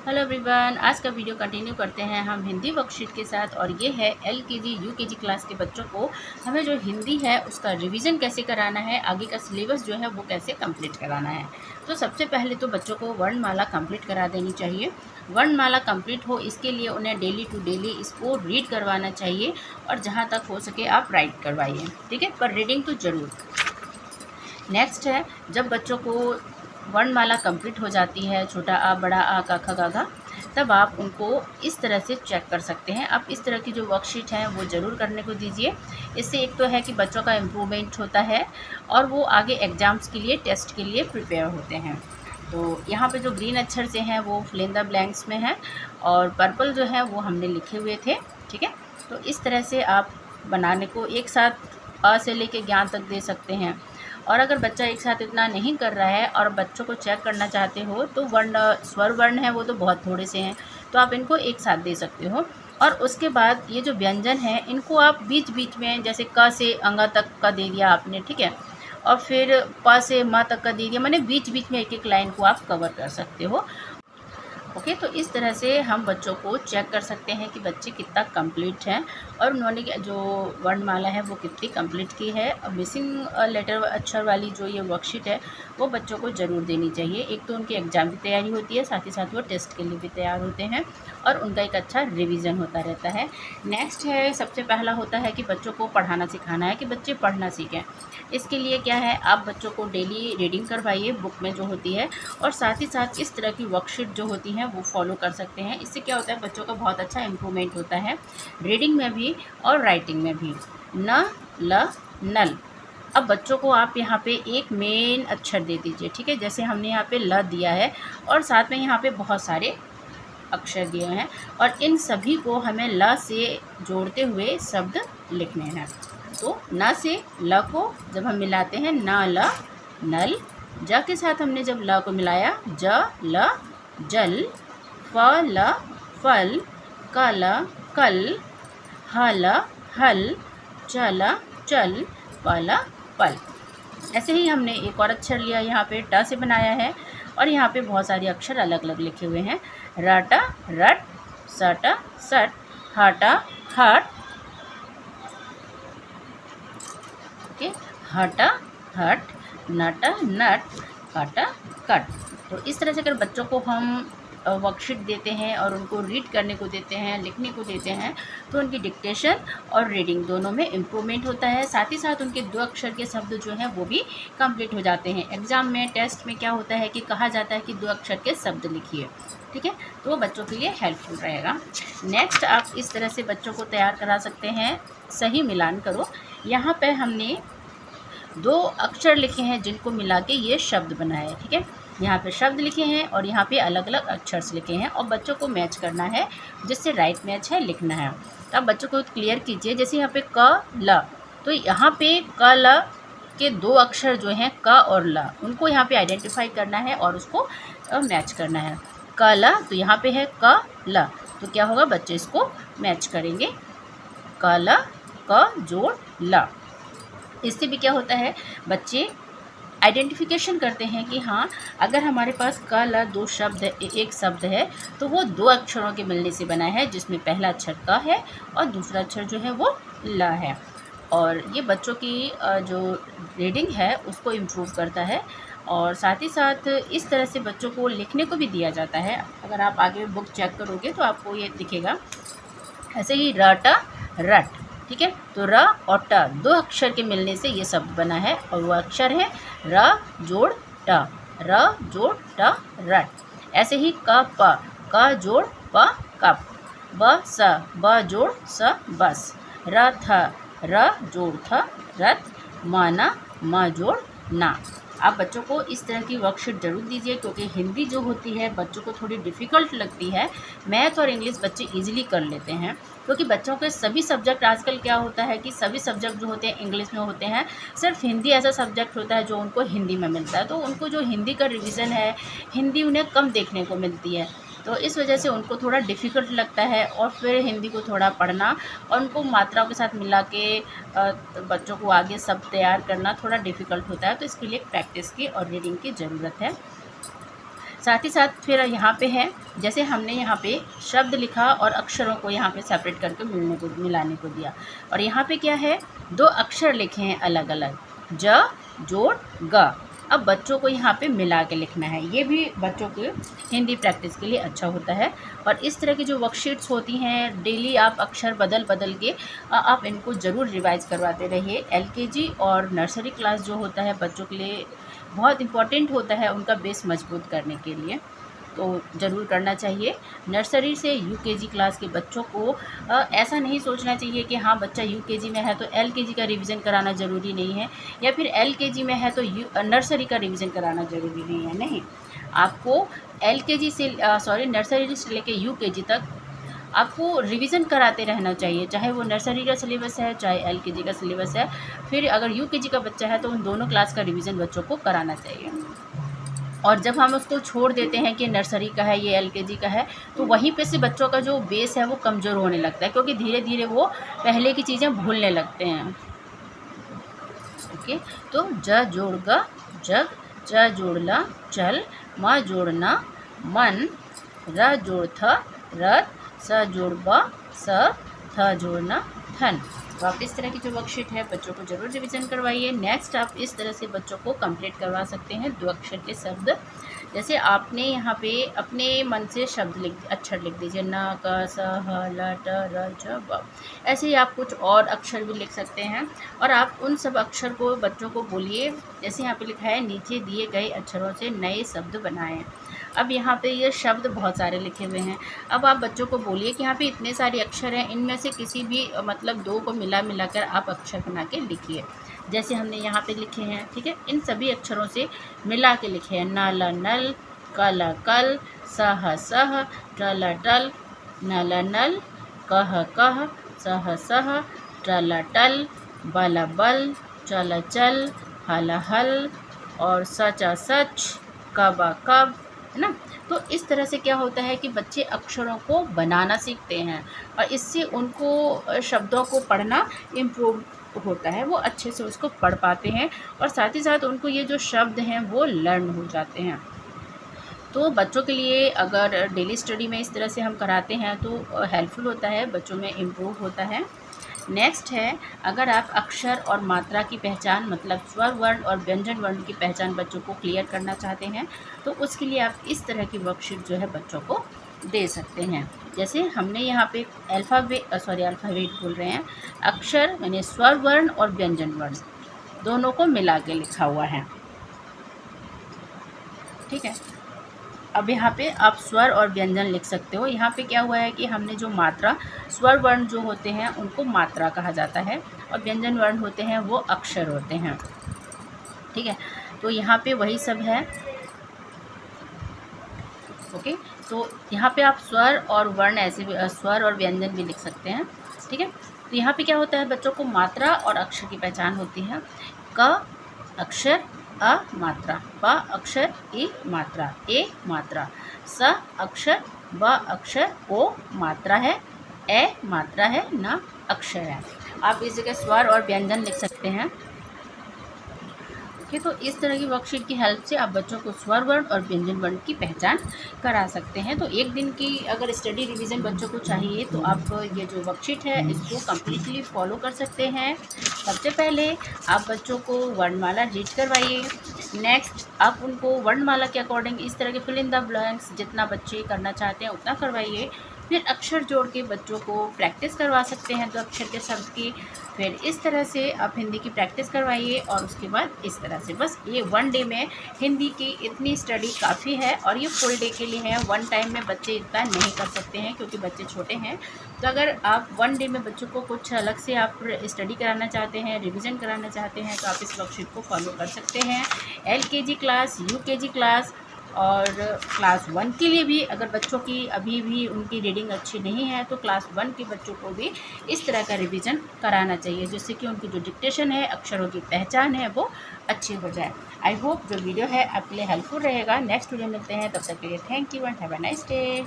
Hello everyone, आज का video continue करते हैं हम हिंदी वर्कशीट के साथ। और ये है एलकेजी यूकेजी क्लास के बच्चों को हमें जो हिंदी है उसका रिवीजन कैसे कराना है, आगे का सिलेबस जो है वो कैसे कंप्लीट कराना है। तो सबसे पहले तो बच्चों को वर्णमाला कंप्लीट करा देनी चाहिए। वर्णमाला कंप्लीट हो इसके लिए उन्हें डेली टू डेली इसको रीड करवाना चाहिए और जहाँ तक हो सके आप राइट करवाइए, ठीक है, पर रीडिंग तो ज़रूर। नेक्स्ट है, जब बच्चों को वर्णमाला कंप्लीट हो जाती है, छोटा आ, बड़ा आ, क ख ग घ, तब आप उनको इस तरह से चेक कर सकते हैं। आप इस तरह की जो वर्कशीट है वो ज़रूर करने को दीजिए। इससे एक तो है कि बच्चों का इम्प्रूवमेंट होता है और वो आगे एग्ज़ाम्स के लिए, टेस्ट के लिए प्रिपेयर होते हैं। तो यहाँ पे जो ग्रीन अक्षर से हैं वो फिल इन द ब्लैंक्स में हैं और पर्पल जो है वो हमने लिखे हुए थे, ठीक है। तो इस तरह से आप बनाने को एक साथ अ से लेके ज्ञान तक दे सकते हैं। और अगर बच्चा एक साथ इतना नहीं कर रहा है और बच्चों को चेक करना चाहते हो तो स्वर वर्ण है वो तो बहुत थोड़े से हैं, तो आप इनको एक साथ दे सकते हो। और उसके बाद ये जो व्यंजन है इनको आप बीच बीच में, जैसे क से अंगा तक का दे दिया आपने, ठीक है, और फिर प से म तक का दे दिया, मैंने बीच बीच में एक एक लाइन को आप कवर कर सकते हो। ओके, तो इस तरह से हम बच्चों को चेक कर सकते हैं कि बच्चे कितना कंप्लीट हैं और उन्होंने जो वर्णमाला है वो कितनी कंप्लीट की है। मिसिंग लेटर अक्षर वाली जो ये वर्कशीट है वो बच्चों को ज़रूर देनी चाहिए। एक तो उनकी एग्ज़ाम की तैयारी होती है, साथ ही साथ वो टेस्ट के लिए भी तैयार होते हैं और उनका एक अच्छा रिवीजन होता रहता है। नेक्स्ट है, सबसे पहला होता है कि बच्चों को पढ़ाना सिखाना है, कि बच्चे पढ़ना सीखें। इसके लिए क्या है, आप बच्चों को डेली रीडिंग करवाइए बुक में जो होती है, और साथ ही साथ इस तरह की वर्कशीट जो होती हैं वो फॉलो कर सकते हैं। इससे क्या होता है, बच्चों का बहुत अच्छा इम्प्रूवमेंट होता है रीडिंग में भी और राइटिंग में भी। न, ल, नल। अब बच्चों को आप यहाँ पे एक मेन अक्षर दे दीजिए, ठीक है। जैसे हमने यहाँ पे ल दिया है और साथ में यहाँ पे बहुत सारे अक्षर दिए हैं और इन सभी को हमें ल से जोड़ते हुए शब्द लिखने हैं। तो न से ल को जब हम मिलाते हैं, न ल नल, ज के साथ हमने जब ल को मिलाया, ज ल जल, फ ल फल, क ल कल, ह ल हल, च ल चल, प ल पल। ऐसे ही हमने एक और अक्षर लिया, यहाँ पे ट से बनाया है और यहाँ पे बहुत सारे अक्षर अलग अलग लिखे हुए हैं। रटा रट, सटा सट, हटा हट, ओके, हटा हट, नटा नट, कटा कट। तो इस तरह से अगर बच्चों को हम वर्कशीट देते हैं और उनको रीड करने को देते हैं, लिखने को देते हैं, तो उनकी डिक्टेशन और रीडिंग दोनों में इम्प्रूवमेंट होता है। साथ ही साथ उनके 2 अक्षर के शब्द जो हैं वो भी कंप्लीट हो जाते हैं। एग्ज़ाम में, टेस्ट में क्या होता है कि कहा जाता है कि 2 अक्षर के शब्द लिखिए, ठीक है, तो वो बच्चों के लिए हेल्पफुल रहेगा। नेक्स्ट, आप इस तरह से बच्चों को तैयार करा सकते हैं। सही मिलान करो। यहाँ पर हमने 2 अक्षर लिखे हैं जिनको मिला के ये शब्द बना है, ठीक है। यहाँ पे शब्द लिखे हैं और यहाँ पे अलग अलग अक्षर लिखे हैं और बच्चों को मैच करना है, जिससे राइट मैच है लिखना है। तो आप बच्चों को क्लियर कीजिए। जैसे यहाँ पे क ल, तो यहाँ पे क ल के 2 अक्षर जो हैं क और ल, उनको यहाँ पे आइडेंटिफाई करना है और उसको मैच करना है। क ल, तो यहाँ पे है क ल, तो क्या होगा, बच्चे इसको मैच करेंगे, क ल क जोड़ ल। इससे भी क्या होता है, बच्चे आइडेंटिफिकेशन करते हैं कि हाँ, अगर हमारे पास क ल 2 शब्द है, एक शब्द है, तो वो 2 अक्षरों के मिलने से बना है, जिसमें पहला अक्षर क है और दूसरा अक्षर जो है वो ल है। और ये बच्चों की जो रीडिंग है उसको इम्प्रूव करता है और साथ ही साथ इस तरह से बच्चों को लिखने को भी दिया जाता है। अगर आप आगे बुक चेक करोगे तो आपको ये दिखेगा। ऐसे ही रटा रट, ठीक है, तो र और ट 2 अक्षर के मिलने से ये शब्द बना है और वो अक्षर है र जोड़ ट, र जोड़ ट रट। ऐसे ही क जोड़ प कप, ब जोड़ स बस, र जोड़ थ रथ, म जोड़ ना। आप बच्चों को इस तरह की वर्कशीट ज़रूर दीजिए, क्योंकि हिंदी जो होती है बच्चों को थोड़ी डिफ़िकल्ट लगती है। मैथ और इंग्लिश बच्चे इजीली कर लेते हैं, क्योंकि बच्चों के सभी सब्जेक्ट, आजकल क्या होता है कि सभी सब्जेक्ट जो होते हैं इंग्लिश में होते हैं, सिर्फ हिंदी ऐसा सब्जेक्ट होता है जो उनको हिंदी में मिलता है। तो उनको जो हिंदी का रिवीजन है, हिंदी उन्हें कम देखने को मिलती है, तो इस वजह से उनको थोड़ा डिफ़िकल्ट लगता है और फिर हिंदी को थोड़ा पढ़ना और उनको मात्राओं के साथ मिला के बच्चों को आगे सब तैयार करना थोड़ा डिफ़िकल्ट होता है। तो इसके लिए प्रैक्टिस की और रीडिंग की ज़रूरत है। साथ ही साथ फिर यहाँ पे है, जैसे हमने यहाँ पे शब्द लिखा और अक्षरों को यहाँ पे सेपरेट करके मिलाने को दिया, और यहाँ पे क्या है, 2 अक्षर लिखे हैं अलग अलग, ज जोड़ ग। अब बच्चों को यहाँ पे मिला के लिखना है, ये भी बच्चों के हिंदी प्रैक्टिस के लिए अच्छा होता है। और इस तरह की जो वर्कशीट्स होती हैं, डेली आप अक्षर बदल बदल के आप इनको ज़रूर रिवाइज़ करवाते रहिए। एलकेजी और नर्सरी क्लास जो होता है बच्चों के लिए बहुत इम्पॉर्टेंट होता है, उनका बेस मजबूत करने के लिए, तो ज़रूर करना चाहिए। नर्सरी से यूकेजी क्लास के बच्चों को ऐसा नहीं सोचना चाहिए कि हाँ बच्चा यूकेजी में है तो एलकेजी का रिवीजन कराना ज़रूरी नहीं है, या फिर एलकेजी में है तो नर्सरी का रिवीजन कराना ज़रूरी नहीं है। नहीं, आपको एलकेजी से नर्सरी से लेके यूकेजी तक आपको रिवीजन कराते रहना चाहिए, चाहे वो नर्सरी का सिलेबस है चाहे एलकेजी का सिलेबस है। फिर अगर यूकेजी का बच्चा है तो उन दोनों क्लास का रिवीजन बच्चों को कराना चाहिए। और जब हम उसको छोड़ देते हैं कि नर्सरी का है ये एलकेजी का है, तो वहीं पे से बच्चों का जो बेस है वो कमज़ोर होने लगता है, क्योंकि धीरे धीरे वो पहले की चीज़ें भूलने लगते हैं। ओके, तो ज जोड़ ग जग, च जोड़ ल चल, म जोड़ना मन, र जोड़ थ रथ, स जोड़ ब स, थ जोड़ना थन। तो आप इस तरह की जो वर्कशीट है बच्चों को ज़रूर रिवीजन करवाइए। नेक्स्ट आप इस तरह से बच्चों को कंप्लीट करवा सकते हैं 2 अक्षर के शब्द। जैसे आपने यहाँ पे अपने मन से शब्द अक्षर लिख दीजिए, न, क, स, ह, ल, ट, र, ज, ब। ऐसे ही आप कुछ और अक्षर भी लिख सकते हैं, और आप उन सब अक्षर को बच्चों को बोलिए। जैसे यहाँ पे लिखा है, नीचे दिए गए अक्षरों से नए शब्द बनाएं। अब यहाँ पे ये शब्द बहुत सारे लिखे हुए हैं। अब आप बच्चों को बोलिए कि यहाँ पे इतने सारे अक्षर हैं, इनमें से किसी भी मतलब 2 को मिलाकर आप अक्षर बना के लिखिए। जैसे हमने यहाँ पे लिखे हैं, ठीक है, इन सभी अक्षरों से मिला के लिखे हैं। न ल नल, क ल कल, सह सह, ट ल टल, न ल नल, कह कह, सह सह, ट ल टल, ब ल बल, च ल चल, ह ल हल, और सच सच, कब कब, है ना। तो इस तरह से क्या होता है कि बच्चे अक्षरों को बनाना सीखते हैं, और इससे उनको शब्दों को पढ़ना इम्प्रूव होता है, वो अच्छे से उसको पढ़ पाते हैं, और साथ ही साथ उनको ये जो शब्द हैं वो लर्न हो जाते हैं। तो बच्चों के लिए अगर डेली स्टडी में इस तरह से हम कराते हैं तो हेल्पफुल होता है, बच्चों में इम्प्रूव होता है। नेक्स्ट है, अगर आप अक्षर और मात्रा की पहचान, मतलब स्वर वर्ण और व्यंजन वर्ण की पहचान बच्चों को क्लियर करना चाहते हैं, तो उसके लिए आप इस तरह की वर्कशीट जो है बच्चों को दे सकते हैं। जैसे हमने यहाँ पे अल्फ़ाबेट बोल रहे हैं, अक्षर यानी स्वर वर्ण और व्यंजन वर्ण दोनों को मिला के लिखा हुआ है, ठीक है। अब यहाँ पे आप स्वर और व्यंजन लिख सकते हो। यहाँ पे क्या हुआ है कि हमने जो मात्रा, स्वर वर्ण जो होते हैं उनको मात्रा कहा जाता है, और व्यंजन वर्ण होते हैं वो अक्षर होते हैं, ठीक है। तो यहाँ पे वही सब है, ओके। तो यहाँ पे आप स्वर और वर्ण ऐसे भी, स्वर और व्यंजन भी लिख सकते हैं, ठीक है। तो यहाँ पे क्या होता है, बच्चों को मात्रा और अक्षर की पहचान होती है। क अक्षर अ मात्रा, ब अक्षर ई मात्रा, ए मात्रा, स अक्षर ब अक्षर ओ मात्रा है, ए मात्रा है, न अक्षर है। आप इस जगह स्वर और व्यंजन लिख सकते हैं, ओके। तो इस तरह की वर्कशीट की हेल्प से आप बच्चों को स्वर वर्ण और व्यंजन वर्ण की पहचान करा सकते हैं। तो एक दिन की अगर स्टडी रिवीजन बच्चों को चाहिए तो आप ये जो वर्कशीट है इसको कम्प्लीटली फॉलो कर सकते हैं। सबसे पहले आप बच्चों को वर्णमाला रीड करवाइए। नेक्स्ट आप उनको वर्णमाला के अकॉर्डिंग इस तरह के फिल इन द ब्लैंक्स जितना बच्चे करना चाहते हैं उतना करवाइए। फिर अक्षर जोड़ के बच्चों को प्रैक्टिस करवा सकते हैं 2 अक्षर के शब्द की। फिर इस तरह से आप हिंदी की प्रैक्टिस करवाइए, और उसके बाद इस तरह से बस ये 1 डे में हिंदी की इतनी स्टडी काफ़ी है, और ये फुल डे के लिए है। 1 टाइम में बच्चे इतना नहीं कर सकते हैं क्योंकि बच्चे छोटे हैं। तो अगर आप 1 डे में बच्चों को कुछ अलग से आप स्टडी कराना चाहते हैं, रिविज़न कराना चाहते हैं, तो आप इस वर्कशीट को फॉलो कर सकते हैं। LKG क्लास, UKG क्लास और क्लास 1 के लिए भी, अगर बच्चों की अभी भी उनकी रीडिंग अच्छी नहीं है तो क्लास 1 के बच्चों को भी इस तरह का रिवीजन कराना चाहिए, जिससे कि उनकी जो डिक्टेशन है, अक्षरों की पहचान है, वो अच्छी हो जाए। आई होप जो वीडियो है आपके लिए हेल्पफुल रहेगा। नेक्स्ट वीडियो मिलते हैं, तब तक के लिए thank you and have a nice day.